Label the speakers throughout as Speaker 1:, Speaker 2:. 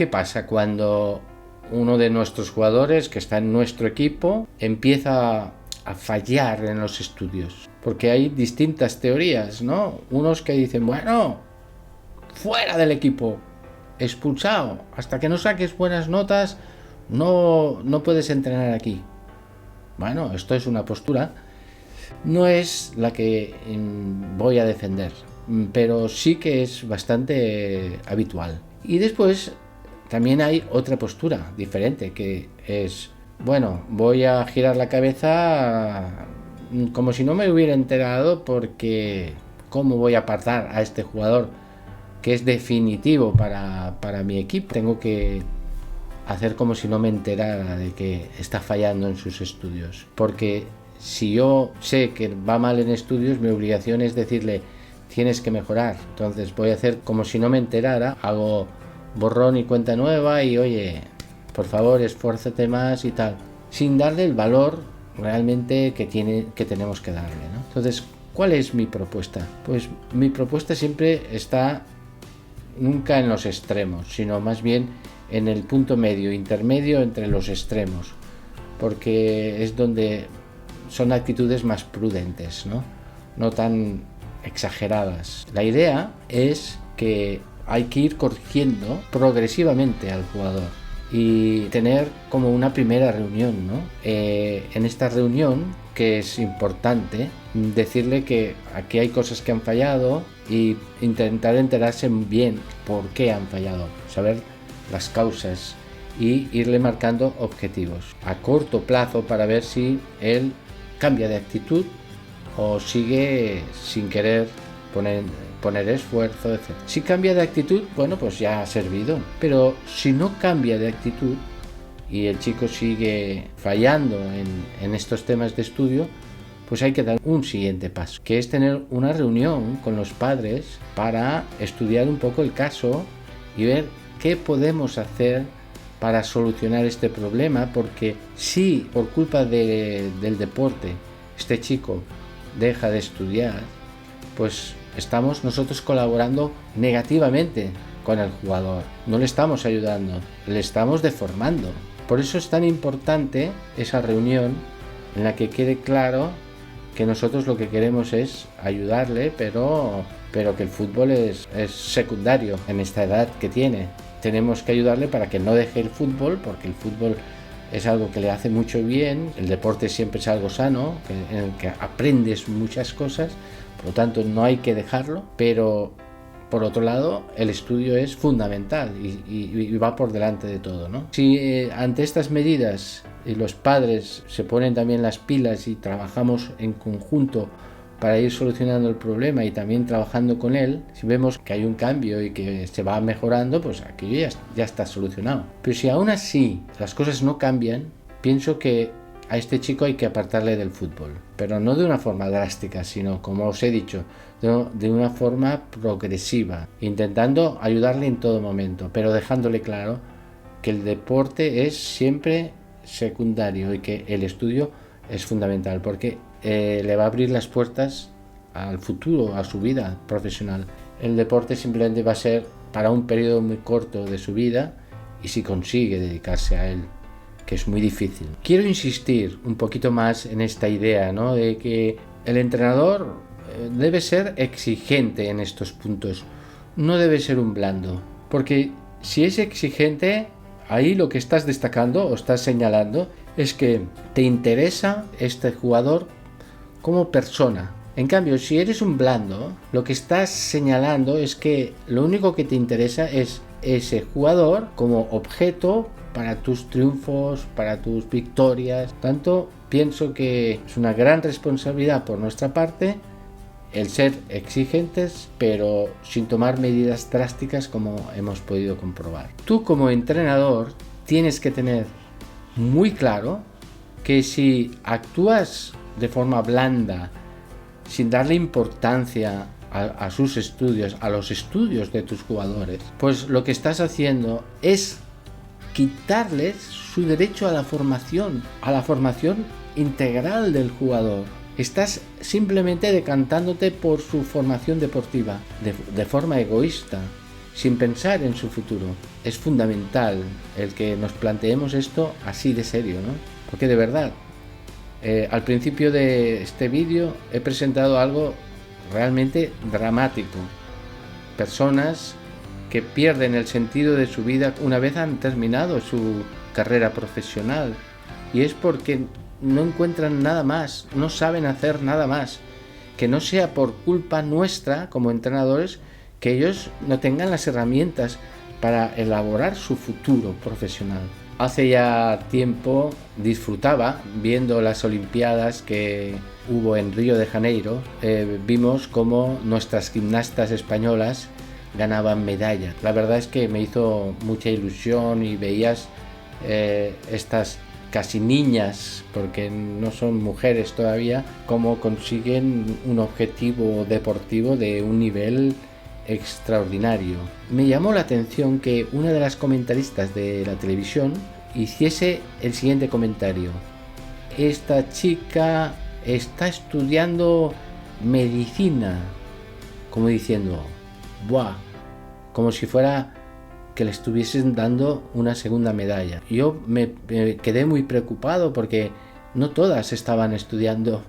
Speaker 1: ¿Qué pasa cuando uno de nuestros jugadores que está en nuestro equipo empieza a fallar en los estudios? Porque hay distintas teorías, ¿no? Unos que dicen, bueno, fuera del equipo, expulsado, hasta que no saques buenas notas no puedes entrenar aquí. Bueno, esto es una postura, no es la que voy a defender, pero sí que es bastante habitual. Y después también hay otra postura diferente, que es, bueno, voy a girar la cabeza como si no me hubiera enterado, porque ¿cómo voy a apartar a este jugador que es definitivo para mi equipo? Tengo que hacer como si no me enterara de que está fallando en sus estudios, porque si yo sé que va mal en estudios, mi obligación es decirle, tienes que mejorar. Entonces voy a hacer como si no me enterara, hago borrón y cuenta nueva y oye, por favor, esfuérzate más y tal, sin darle el valor realmente que tenemos que darle, ¿no? Entonces, ¿cuál es mi propuesta? Pues mi propuesta siempre está nunca en los extremos, sino más bien en el punto medio, intermedio entre los extremos, porque es donde son actitudes más prudentes, no tan exageradas. La idea es que hay que ir corrigiendo progresivamente al jugador y tener como una primera reunión, ¿no? En esta reunión, que es importante, decirle que aquí hay cosas que han fallado y intentar enterarse bien por qué han fallado, saber las causas y irle marcando objetivos a corto plazo para ver si él cambia de actitud o sigue sin querer poner esfuerzo, etc. Si cambia de actitud, bueno, pues ya ha servido. Pero si no cambia de actitud y el chico sigue fallando en estos temas de estudio, pues hay que dar un siguiente paso, que es tener una reunión con los padres para estudiar un poco el caso y ver qué podemos hacer para solucionar este problema, porque si por culpa del deporte este chico deja de estudiar, pues estamos nosotros colaborando negativamente con el jugador, no le estamos ayudando, le estamos deformando. Por eso es tan importante esa reunión en la que quede claro que nosotros lo que queremos es ayudarle, pero que el fútbol es secundario en esta edad que tiene. Tenemos que ayudarle para que no deje el fútbol, porque el fútbol es algo que le hace mucho bien, el deporte siempre es algo sano, en el que aprendes muchas cosas, por lo tanto no hay que dejarlo, pero por otro lado el estudio es fundamental y va por delante de todo, ¿no? Si ante estas medidas los padres se ponen también las pilas y trabajamos en conjunto para ir solucionando el problema y también trabajando con él, si vemos que hay un cambio y que se va mejorando, pues aquello ya está solucionado. Pero si aún así las cosas no cambian, pienso que a este chico hay que apartarle del fútbol, pero no de una forma drástica, sino, como os he dicho, de una forma progresiva, intentando ayudarle en todo momento, pero dejándole claro que el deporte es siempre secundario y que el estudio es fundamental, porque le va a abrir las puertas al futuro, a su vida profesional. El deporte simplemente va a ser para un periodo muy corto de su vida, y si consigue dedicarse a él, que es muy difícil. Quiero insistir un poquito más en esta idea, ¿no?, de que el entrenador debe ser exigente en estos puntos, no debe ser un blando, porque si es exigente, ahí lo que estás destacando o estás señalando es que te interesa este jugador como persona. En cambio, si eres un blando, lo que estás señalando es que lo único que te interesa es ese jugador como objeto para tus triunfos, para tus victorias. Tanto pienso que es una gran responsabilidad por nuestra parte el ser exigentes, pero sin tomar medidas drásticas, como hemos podido comprobar. Tú, como entrenador, tienes que tener muy claro que si actúas de forma blanda, sin darle importancia a sus estudios, a los estudios de tus jugadores, pues lo que estás haciendo es quitarles su derecho a la formación integral del jugador. Estás simplemente decantándote por su formación deportiva de forma egoísta, sin pensar en su futuro. Es fundamental el que nos planteemos esto así de serio, ¿no? Porque de verdad, al principio de este vídeo he presentado algo realmente dramático. Personas que pierden el sentido de su vida una vez han terminado su carrera profesional, y es porque no encuentran nada más, no saben hacer nada más, que no sea por culpa nuestra como entrenadores, que ellos no tengan las herramientas para elaborar su futuro profesional. Hace ya tiempo disfrutaba viendo las Olimpiadas que hubo en Río de Janeiro. Vimos cómo nuestras gimnastas españolas ganaban medalla. La verdad es que me hizo mucha ilusión, y veías estas casi niñas, porque no son mujeres todavía, cómo consiguen un objetivo deportivo de un nivel extraordinario. Me llamó la atención que una de las comentaristas de la televisión hiciese el siguiente comentario: esta chica está estudiando medicina, como diciendo, ¡buah!, como si fuera que le estuviesen dando una segunda medalla. Yo me quedé muy preocupado, porque no todas estaban estudiando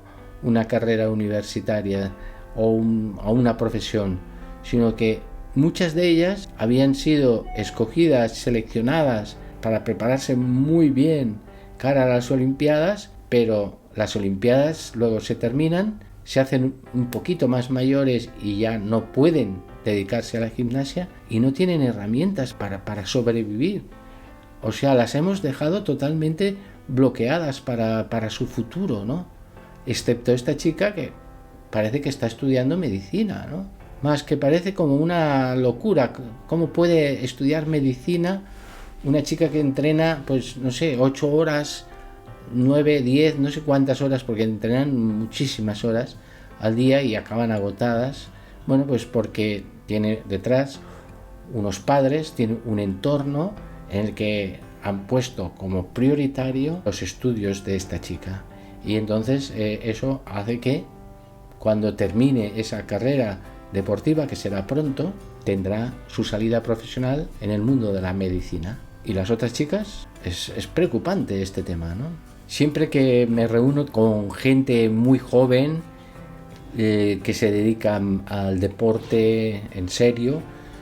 Speaker 1: una carrera universitaria o una profesión, sino que muchas de ellas habían sido escogidas, seleccionadas para prepararse muy bien cara a las Olimpiadas, pero las Olimpiadas luego se terminan, se hacen un poquito más mayores y ya no pueden dedicarse a la gimnasia y no tienen herramientas para sobrevivir. O sea, las hemos dejado totalmente bloqueadas para su futuro, ¿no? Excepto esta chica, que parece que está estudiando medicina, ¿no? Más que parece como una locura. ¿Cómo puede estudiar medicina una chica que entrena, pues no sé, 8 horas, 9, 10, no sé cuántas horas, porque entrenan muchísimas horas al día y acaban agotadas? Bueno, pues porque tiene detrás unos padres, tiene un entorno en el que han puesto como prioritario los estudios de esta chica. Y entonces eso hace que cuando termine esa carrera deportiva, que será pronto, tendrá su salida profesional en el mundo de la medicina. Y las otras chicas, es preocupante este tema, ¿no? Siempre que me reúno con gente muy joven que se dedican al deporte en serio,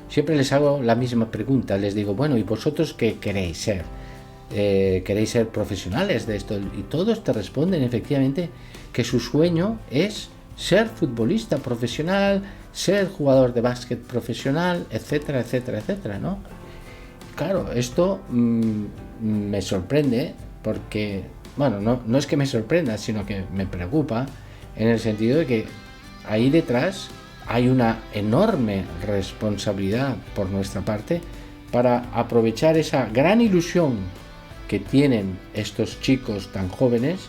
Speaker 1: siempre les hago la misma pregunta. Les digo, bueno, ¿y vosotros qué queréis ser? ¿Queréis ser profesionales de esto? Y todos te responden efectivamente que su sueño es ser futbolista profesional, ser jugador de básquet profesional, etcétera, etcétera, etcétera, ¿no? Claro, esto me sorprende, porque, bueno, no es que me sorprenda, sino que me preocupa, en el sentido de que ahí detrás hay una enorme responsabilidad por nuestra parte para aprovechar esa gran ilusión que tienen estos chicos tan jóvenes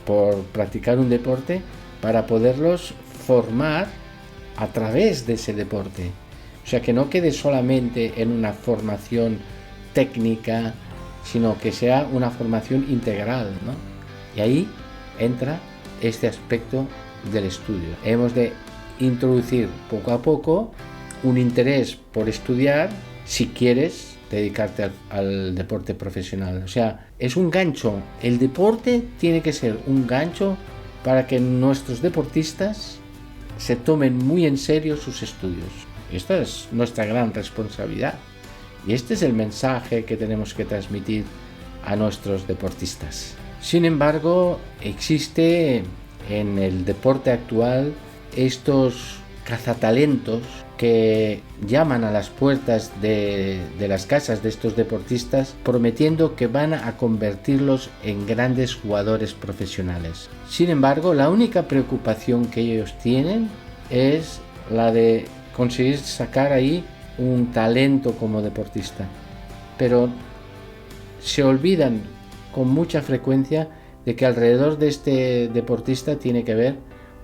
Speaker 1: por practicar un deporte, para poderlos formar a través de ese deporte. O sea, que no quede solamente en una formación técnica, sino que sea una formación integral, ¿no? Y ahí entra este aspecto del estudio. Hemos de introducir poco a poco un interés por estudiar si quieres dedicarte al deporte profesional. O sea, es un gancho. El deporte tiene que ser un gancho para que nuestros deportistas se tomen muy en serio sus estudios. Esta es nuestra gran responsabilidad. Y este es el mensaje que tenemos que transmitir a nuestros deportistas. Sin embargo, existe en el deporte actual estos cazatalentos que llaman a las puertas de las casas de estos deportistas, prometiendo que van a convertirlos en grandes jugadores profesionales. Sin embargo, la única preocupación que ellos tienen es la de conseguir sacar ahí un talento como deportista, pero se olvidan con mucha frecuencia de que alrededor de este deportista tiene que haber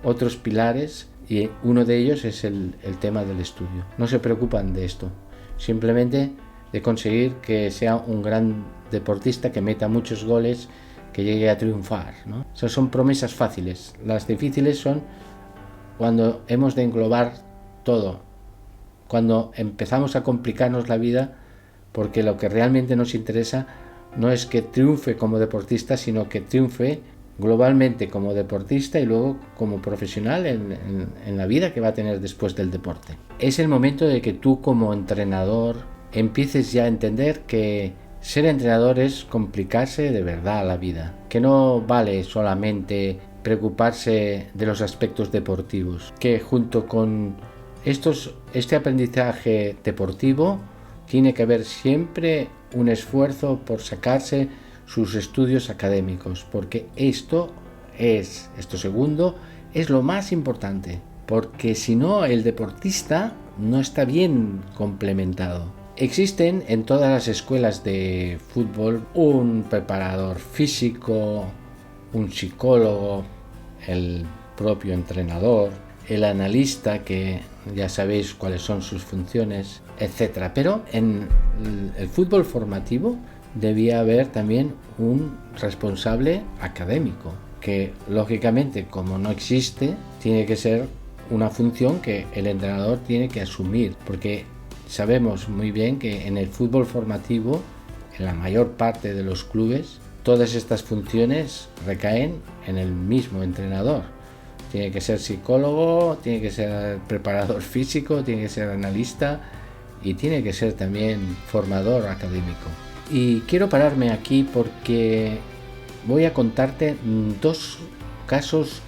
Speaker 1: otros pilares, y uno de ellos es el tema del estudio. No se preocupan de esto, simplemente de conseguir que sea un gran deportista, que meta muchos goles, que llegue a triunfar, ¿no? O sea, son promesas fáciles. Las difíciles son cuando hemos de englobar todo cuando empezamos a complicarnos la vida, porque lo que realmente nos interesa no es que triunfe como deportista, sino que triunfe globalmente como deportista y luego como profesional en la vida que va a tener después del deporte. Es el momento de que tú como entrenador empieces ya a entender que ser entrenador es complicarse de verdad la vida, que no vale solamente preocuparse de los aspectos deportivos, que junto con este aprendizaje deportivo tiene que haber siempre un esfuerzo por sacarse sus estudios académicos, porque esto segundo es lo más importante, porque si no el deportista no está bien complementado. Existen en todas las escuelas de fútbol un preparador físico, un psicólogo, el propio entrenador, el analista, que ya sabéis cuáles son sus funciones, etc. Pero en el fútbol formativo debía haber también un responsable académico, que lógicamente, como no existe, tiene que ser una función que el entrenador tiene que asumir, porque sabemos muy bien que en el fútbol formativo, en la mayor parte de los clubes, todas estas funciones recaen en el mismo entrenador. Tiene que ser psicólogo, tiene que ser preparador físico, tiene que ser analista y tiene que ser también formador académico. Y quiero pararme aquí porque voy a contarte dos casos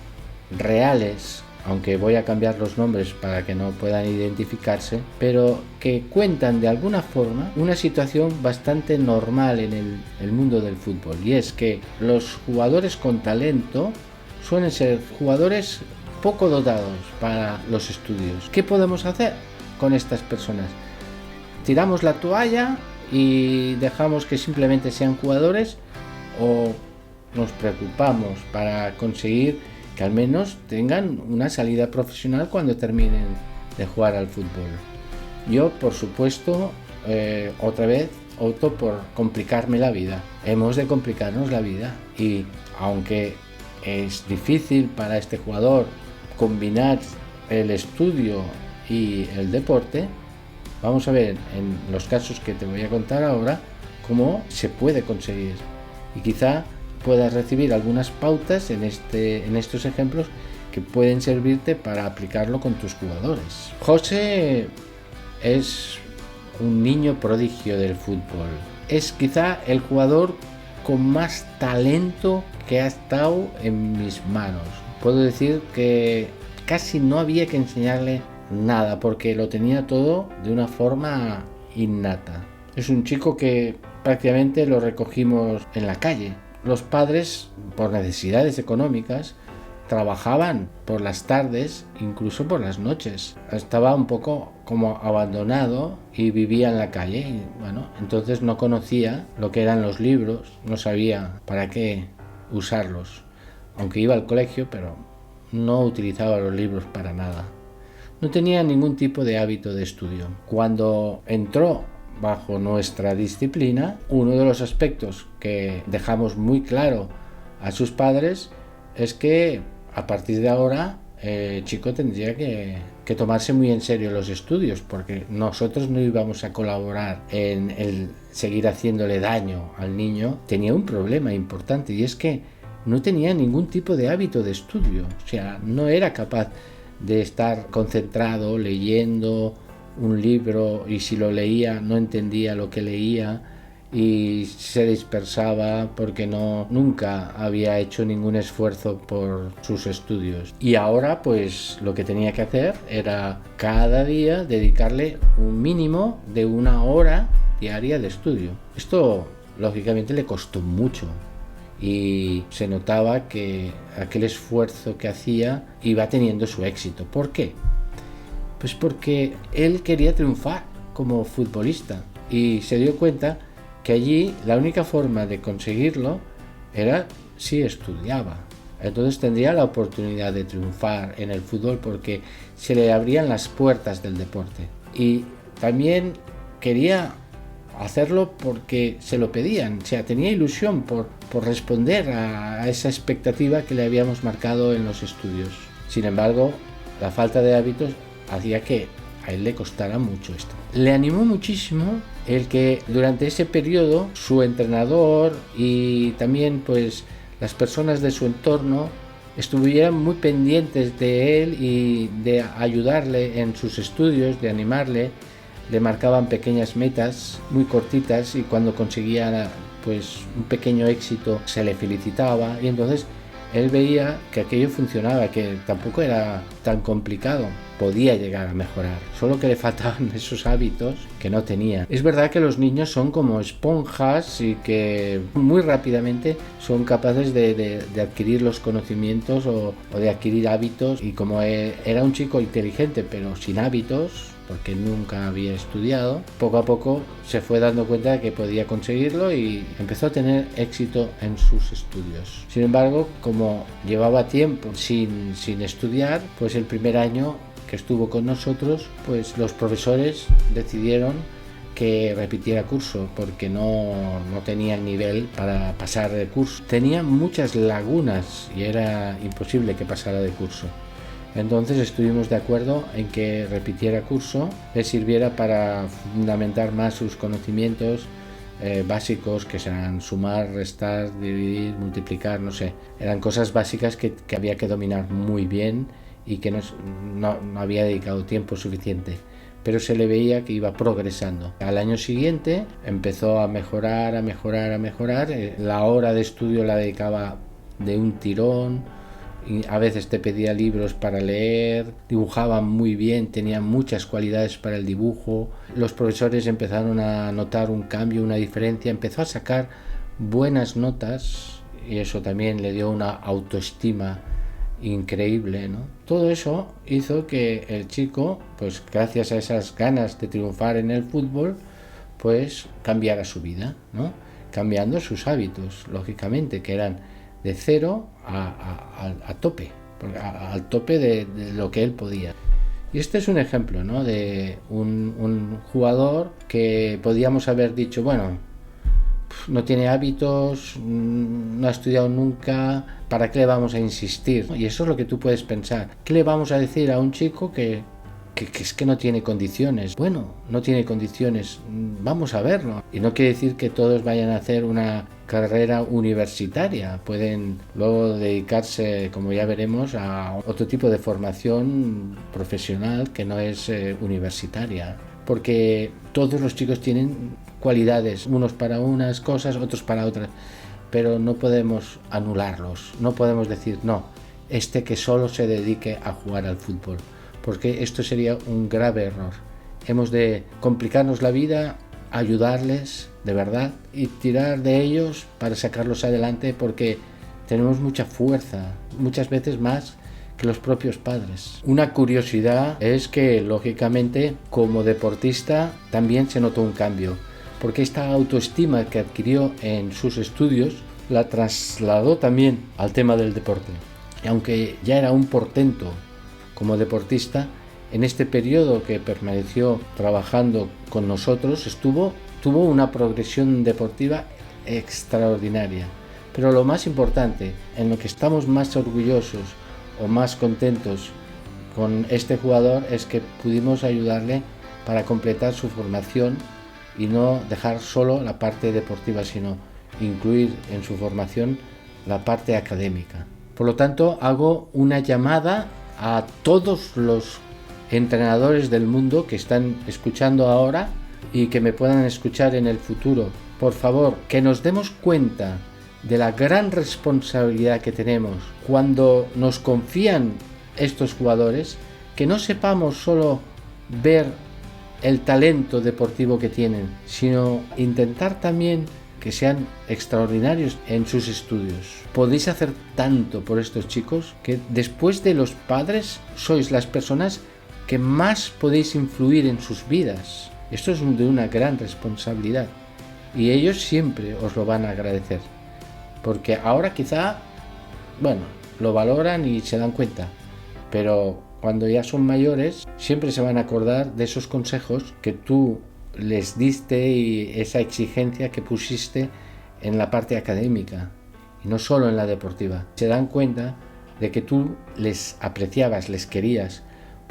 Speaker 1: reales, aunque voy a cambiar los nombres para que no puedan identificarse, pero que cuentan de alguna forma una situación bastante normal en el mundo del fútbol, y es que los jugadores con talento suelen ser jugadores poco dotados para los estudios. ¿Qué podemos hacer con estas personas? ¿Tiramos la toalla y dejamos que simplemente sean jugadores, o nos preocupamos para conseguir que al menos tengan una salida profesional cuando terminen de jugar al fútbol? Yo, por supuesto, otra vez opto por complicarme la vida. Hemos de complicarnos la vida, y aunque es difícil para este jugador combinar el estudio y el deporte, vamos a ver en los casos que te voy a contar ahora cómo se puede conseguir, y quizá puedas recibir algunas pautas en estos ejemplos que pueden servirte para aplicarlo con tus jugadores. José es un niño prodigio del fútbol. Es quizá el jugador con más talento que ha estado en mis manos. Puedo decir que casi no había que enseñarle nada, porque lo tenía todo de una forma innata. Es un chico que prácticamente lo recogimos en la calle. Los padres, por necesidades económicas, trabajaban por las tardes, incluso por las noches. Estaba un poco como abandonado y vivía en la calle. Y, bueno, entonces no conocía lo que eran los libros, no sabía para qué usarlos. Aunque iba al colegio, pero no utilizaba los libros para nada. No tenía ningún tipo de hábito de estudio. Cuando entró bajo nuestra disciplina, uno de los aspectos que dejamos muy claro a sus padres es que a partir de ahora el chico tendría que tomarse muy en serio los estudios, porque nosotros no íbamos a colaborar en el seguir haciéndole daño al niño. Tenía un problema importante, y es que no tenía ningún tipo de hábito de estudio. O sea, no era capaz de estar concentrado leyendo un libro, y si lo leía no entendía lo que leía y se dispersaba porque nunca había hecho ningún esfuerzo por sus estudios. Y ahora pues lo que tenía que hacer era cada día dedicarle un mínimo de 1 hora diaria de estudio. Esto lógicamente le costó mucho, y se notaba que aquel esfuerzo que hacía iba teniendo su éxito. ¿Por qué? Pues porque él quería triunfar como futbolista, y se dio cuenta que allí la única forma de conseguirlo era si estudiaba. Entonces tendría la oportunidad de triunfar en el fútbol, porque se le abrían las puertas del deporte. Y también quería hacerlo porque se lo pedían. O sea, tenía ilusión por responder a esa expectativa que le habíamos marcado en los estudios. Sin embargo, la falta de hábitos hacía que a él le costará mucho esto. Le animó muchísimo el que durante ese periodo su entrenador y también pues las personas de su entorno estuvieran muy pendientes de él y de ayudarle en sus estudios, de animarle. Le marcaban pequeñas metas muy cortitas y cuando conseguía pues un pequeño éxito se le felicitaba, y entonces él veía que aquello funcionaba, que tampoco era tan complicado, podía llegar a mejorar, solo que le faltaban esos hábitos que no tenía. Es verdad que los niños son como esponjas y que muy rápidamente son capaces de adquirir los conocimientos o de adquirir hábitos, y como era un chico inteligente pero sin hábitos, porque nunca había estudiado, poco a poco se fue dando cuenta de que podía conseguirlo y empezó a tener éxito en sus estudios. Sin embargo, como llevaba tiempo sin estudiar, pues el primer año que estuvo con nosotros, pues los profesores decidieron que repitiera curso porque no tenía el nivel para pasar de curso. Tenía muchas lagunas y era imposible que pasara de curso. Entonces estuvimos de acuerdo en que repitiera curso, le sirviera para fundamentar más sus conocimientos básicos, que serán sumar, restar, dividir, multiplicar, no sé. Eran cosas básicas que había que dominar muy bien y que no había dedicado tiempo suficiente. Pero se le veía que iba progresando. Al año siguiente empezó a mejorar. La hora de estudio la dedicaba de un tirón. Y a veces te pedía libros para leer, dibujaba muy bien, tenía muchas cualidades para el dibujo. Los profesores empezaron a notar un cambio, una diferencia, empezó a sacar buenas notas y eso también le dio una autoestima increíble, ¿no? Todo eso hizo que el chico, pues gracias a esas ganas de triunfar en el fútbol, pues cambiara su vida, ¿no? Cambiando sus hábitos, lógicamente, que eran de cero a tope, al tope de lo que él podía. Y este es un ejemplo, ¿no? De un jugador que podíamos haber dicho, bueno, no tiene hábitos, no ha estudiado nunca, ¿para qué le vamos a insistir? Y eso es lo que tú puedes pensar. ¿Qué le vamos a decir a un chico que es que no tiene condiciones? Bueno, no tiene condiciones, vamos a verlo. Y no quiere decir que todos vayan a hacer una carrera universitaria, pueden luego dedicarse, como ya veremos, a otro tipo de formación profesional que no es universitaria, porque todos los chicos tienen cualidades, unos para unas cosas, otros para otras, pero no podemos anularlos, no podemos decir no, que solo se dedique a jugar al fútbol, porque esto sería un grave error. Hemos de complicarnos la vida, ayudarles de verdad y tirar de ellos para sacarlos adelante, porque tenemos mucha fuerza, muchas veces más que los propios padres. Una curiosidad es que lógicamente como deportista también se notó un cambio, porque esta autoestima que adquirió en sus estudios la trasladó también al tema del deporte. Y aunque ya era un portento como deportista, en este periodo que permaneció trabajando con nosotros tuvo una progresión deportiva extraordinaria. Pero lo más importante, en lo que estamos más orgullosos o más contentos con este jugador, es que pudimos ayudarle para completar su formación y no dejar solo la parte deportiva, sino incluir en su formación la parte académica. Por lo tanto, hago una llamada a todos los entrenadores del mundo que están escuchando ahora y que me puedan escuchar en el futuro. Por favor, que nos demos cuenta de la gran responsabilidad que tenemos cuando nos confían estos jugadores, que no sepamos solo ver el talento deportivo que tienen, sino intentar también que sean extraordinarios en sus estudios. Podéis hacer tanto por estos chicos que después de los padres sois las personas que más podéis influir en sus vidas. Esto es de una gran responsabilidad y ellos siempre os lo van a agradecer, porque ahora quizá, lo valoran y se dan cuenta, pero cuando ya son mayores siempre se van a acordar de esos consejos que tú les diste y esa exigencia que pusiste en la parte académica y no solo en la deportiva. Se dan cuenta de que tú les apreciabas, les querías,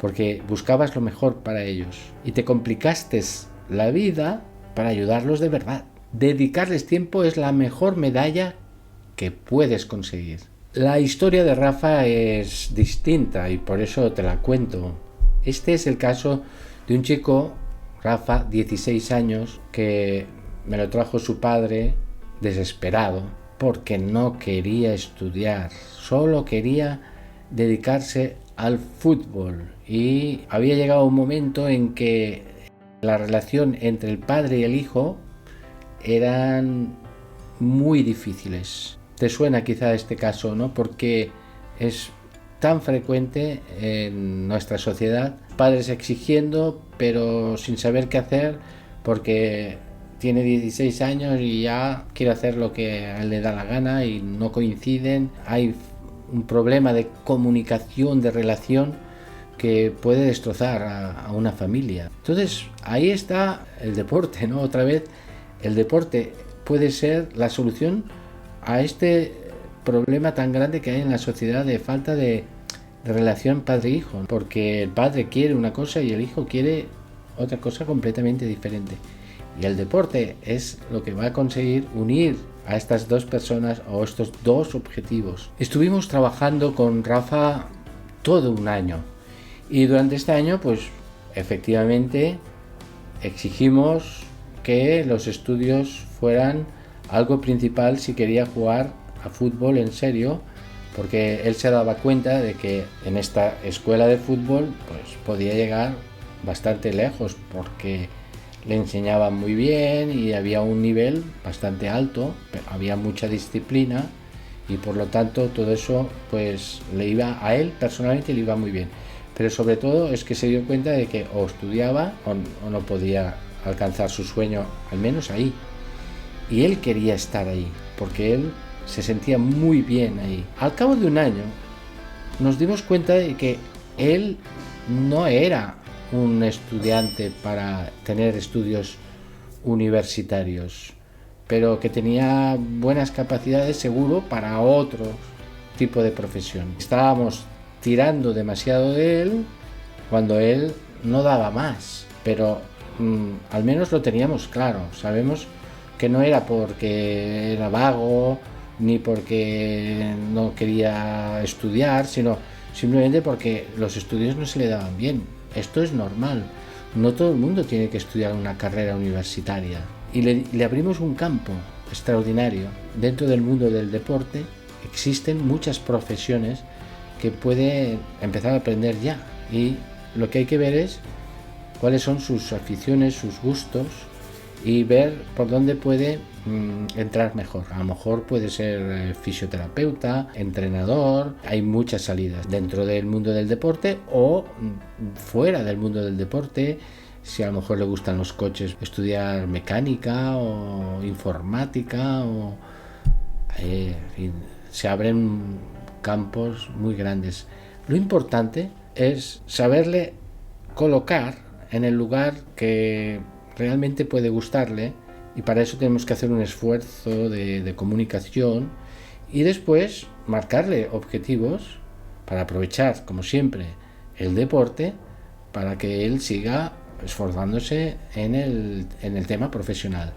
Speaker 1: porque buscabas lo mejor para ellos y te complicaste la vida para ayudarlos de verdad. Dedicarles tiempo es la mejor medalla que puedes conseguir. La historia de Rafa es distinta y por eso te la cuento. Este es el caso de un chico, Rafa, 16 años, que me lo trajo su padre desesperado porque no quería estudiar, solo quería dedicarse al fútbol. Y había llegado un momento en que la relación entre el padre y el hijo eran muy difíciles. Te suena quizá este caso, ¿no? Porque es tan frecuente en nuestra sociedad, padres exigiendo pero sin saber qué hacer porque tiene 16 años y ya quiere hacer lo que a él le da la gana y no coinciden. Hay un problema de comunicación, de relación que puede destrozar a una familia. Entonces ahí está el deporte, ¿no? Otra vez, el deporte puede ser la solución a este problema tan grande que hay en la sociedad de falta de relación padre-hijo, porque el padre quiere una cosa y el hijo quiere otra cosa completamente diferente. Y el deporte es lo que va a conseguir unir a estas dos personas o estos dos objetivos. Estuvimos trabajando con Rafa todo un año y durante este año pues efectivamente exigimos que los estudios fueran algo principal si quería jugar a fútbol en serio, porque él se daba cuenta de que en esta escuela de fútbol pues podía llegar bastante lejos porque le enseñaban muy bien y había un nivel bastante alto, pero había mucha disciplina y por lo tanto todo eso pues le iba a él personalmente, le iba muy bien, pero sobre todo es que se dio cuenta de que o estudiaba o no podía alcanzar su sueño, al menos ahí. Y él quería estar ahí, porque él se sentía muy bien ahí. Al cabo de un año nos dimos cuenta de que él no era un estudiante para tener estudios universitarios, pero que tenía buenas capacidades seguro para otro tipo de profesión. Estábamos tirando demasiado de él cuando él no daba más, pero al menos lo teníamos claro. Sabemos que no era porque era vago ni porque no quería estudiar, sino simplemente porque los estudios no se le daban bien. Esto es normal, no todo el mundo tiene que estudiar una carrera universitaria. Y le abrimos un campo extraordinario. Dentro del mundo del deporte existen muchas profesiones que puede empezar a aprender ya, y lo que hay que ver es cuáles son sus aficiones, sus gustos, y ver por dónde puede entrar mejor. A lo mejor puede ser fisioterapeuta, entrenador. Hay muchas salidas dentro del mundo del deporte o fuera del mundo del deporte. Si a lo mejor le gustan los coches, estudiar mecánica o informática o en fin, se abren campos muy grandes. Lo importante es saberle colocar en el lugar que realmente puede gustarle, y para eso tenemos que hacer un esfuerzo de comunicación y después marcarle objetivos para aprovechar, como siempre, el deporte para que él siga esforzándose en el tema profesional.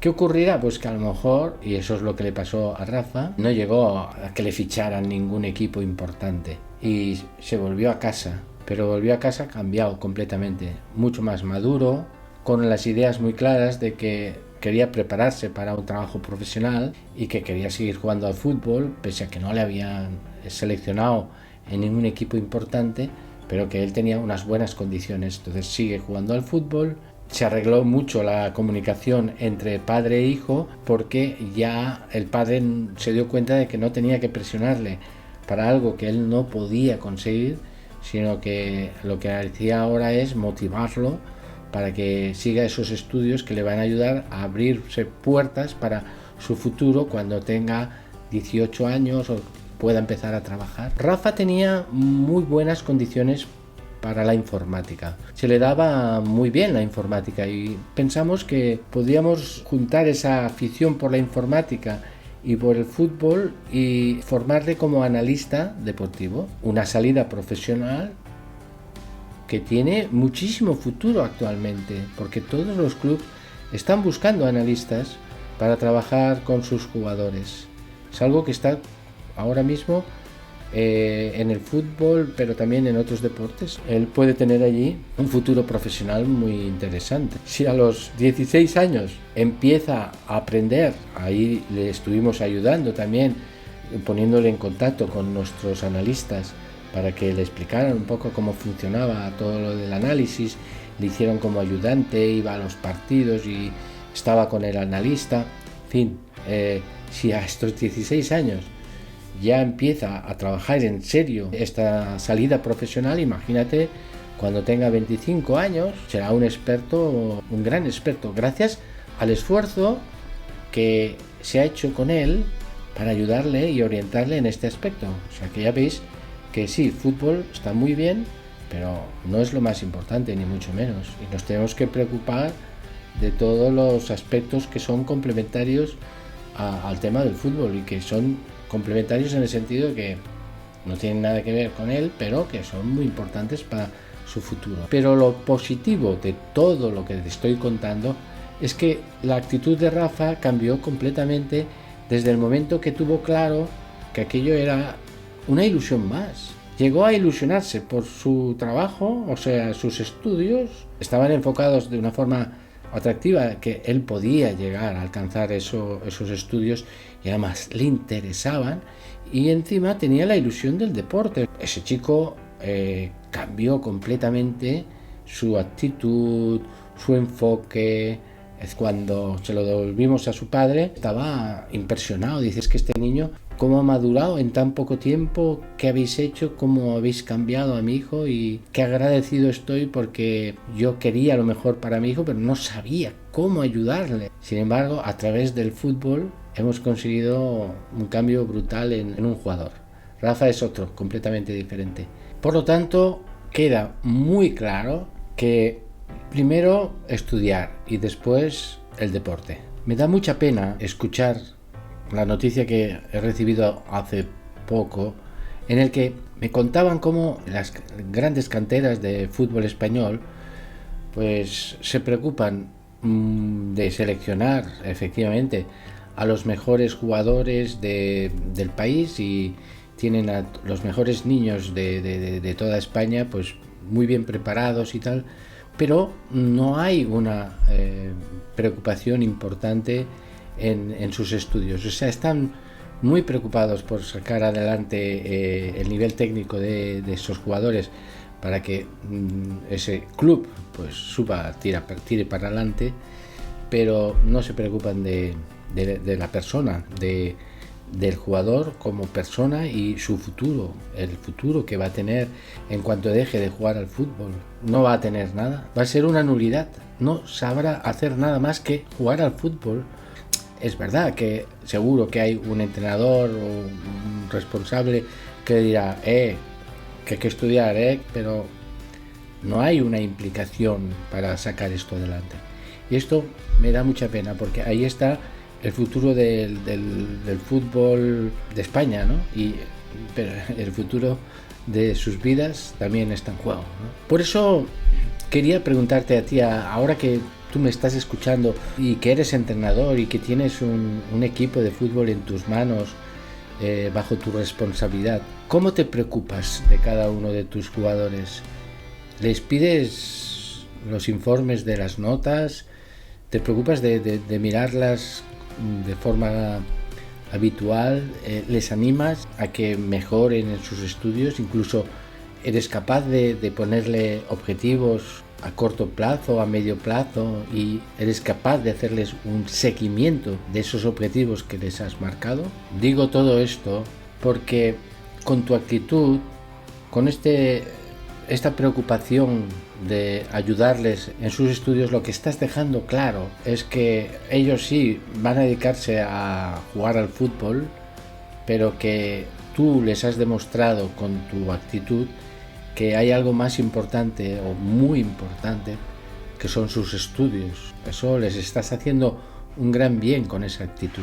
Speaker 1: ¿Qué ocurrirá? Pues que a lo mejor, y eso es lo que le pasó a Rafa, no llegó a que le ficharan ningún equipo importante y se volvió a casa, pero volvió a casa cambiado completamente, mucho más maduro, con las ideas muy claras de que quería prepararse para un trabajo profesional y que quería seguir jugando al fútbol, pese a que no le habían seleccionado en ningún equipo importante, pero que él tenía unas buenas condiciones. Entonces sigue jugando al fútbol. Se arregló mucho la comunicación entre padre e hijo porque ya el padre se dio cuenta de que no tenía que presionarle para algo que él no podía conseguir, sino que lo que hacía ahora es motivarlo para que siga esos estudios que le van a ayudar a abrirse puertas para su futuro cuando tenga 18 años o pueda empezar a trabajar. Rafa tenía muy buenas condiciones para la informática. Se le daba muy bien la informática y pensamos que podíamos juntar esa afición por la informática y por el fútbol y formarle como analista deportivo. Una salida profesional que tiene muchísimo futuro actualmente, porque todos los clubes están buscando analistas para trabajar con sus jugadores. Es algo que está ahora mismo en el fútbol, pero también en otros deportes. Él puede tener allí un futuro profesional muy interesante. Si a los 16 años empieza a aprender, ahí le estuvimos ayudando también, poniéndole en contacto con nuestros analistas para que le explicaran un poco cómo funcionaba todo lo del análisis. Le hicieron como ayudante, iba a los partidos y estaba con el analista. En fin, si a estos 16 años ya empieza a trabajar en serio esta salida profesional, imagínate cuando tenga 25 años, será un experto, un gran experto, gracias al esfuerzo que se ha hecho con él para ayudarle y orientarle en este aspecto. O sea que ya veis que sí, fútbol está muy bien, pero no es lo más importante, ni mucho menos. Y nos tenemos que preocupar de todos los aspectos que son complementarios al tema del fútbol y que son complementarios en el sentido de que no tienen nada que ver con él, pero que son muy importantes para su futuro. Pero lo positivo de todo lo que te estoy contando es que la actitud de Rafa cambió completamente desde el momento que tuvo claro que aquello era una ilusión más. Llegó a ilusionarse por su trabajo, o sea, sus estudios estaban enfocados de una forma atractiva, que él podía llegar a alcanzar esos estudios y además le interesaban, y encima tenía la ilusión del deporte. Ese chico cambió completamente su actitud, su enfoque. Es cuando se lo devolvimos a su padre, estaba impresionado. Dice, es que este niño, ¿cómo ha madurado en tan poco tiempo? ¿Qué habéis hecho? ¿Cómo habéis cambiado a mi hijo? Y qué agradecido estoy, porque yo quería lo mejor para mi hijo, pero no sabía cómo ayudarle. Sin embargo, a través del fútbol hemos conseguido un cambio brutal en un jugador. Rafa es otro, completamente diferente. Por lo tanto, queda muy claro que primero estudiar y después el deporte. Me da mucha pena escuchar la noticia que he recibido hace poco, en el que me contaban cómo las grandes canteras de fútbol español pues se preocupan de seleccionar efectivamente a los mejores jugadores del país, y tienen a los mejores niños de toda España pues muy bien preparados y tal, pero no hay una preocupación importante en sus estudios. O sea, están muy preocupados por sacar adelante el nivel técnico de esos jugadores para que ese club pues suba, tire para adelante, pero no se preocupan de la persona, del jugador como persona y su futuro, el futuro que va a tener en cuanto deje de jugar al fútbol. No va a tener nada, va a ser una nulidad, no sabrá hacer nada más que jugar al fútbol. Es verdad que seguro que hay un entrenador o un responsable que dirá que hay que estudiar, pero no hay una implicación para sacar esto adelante. Y esto me da mucha pena, porque ahí está el futuro del fútbol de España, ¿no? Pero el futuro de sus vidas también está en juego, ¿no? Por eso quería preguntarte a ti, ahora que tú me estás escuchando y que eres entrenador y que tienes un equipo de fútbol en tus manos, bajo tu responsabilidad, ¿cómo te preocupas de cada uno de tus jugadores? ¿Les pides los informes de las notas? ¿Te preocupas de mirarlas de forma habitual? ¿Les animas a que mejoren en sus estudios? Incluso eres capaz de ponerle objetivos a corto plazo, a medio plazo, y eres capaz de hacerles un seguimiento de esos objetivos que les has marcado. Digo todo esto porque con tu actitud, con esta preocupación de ayudarles en sus estudios, lo que estás dejando claro es que ellos sí van a dedicarse a jugar al fútbol, pero que tú les has demostrado con tu actitud que hay algo más importante o muy importante, que son sus estudios. Eso les estás haciendo un gran bien con esa actitud.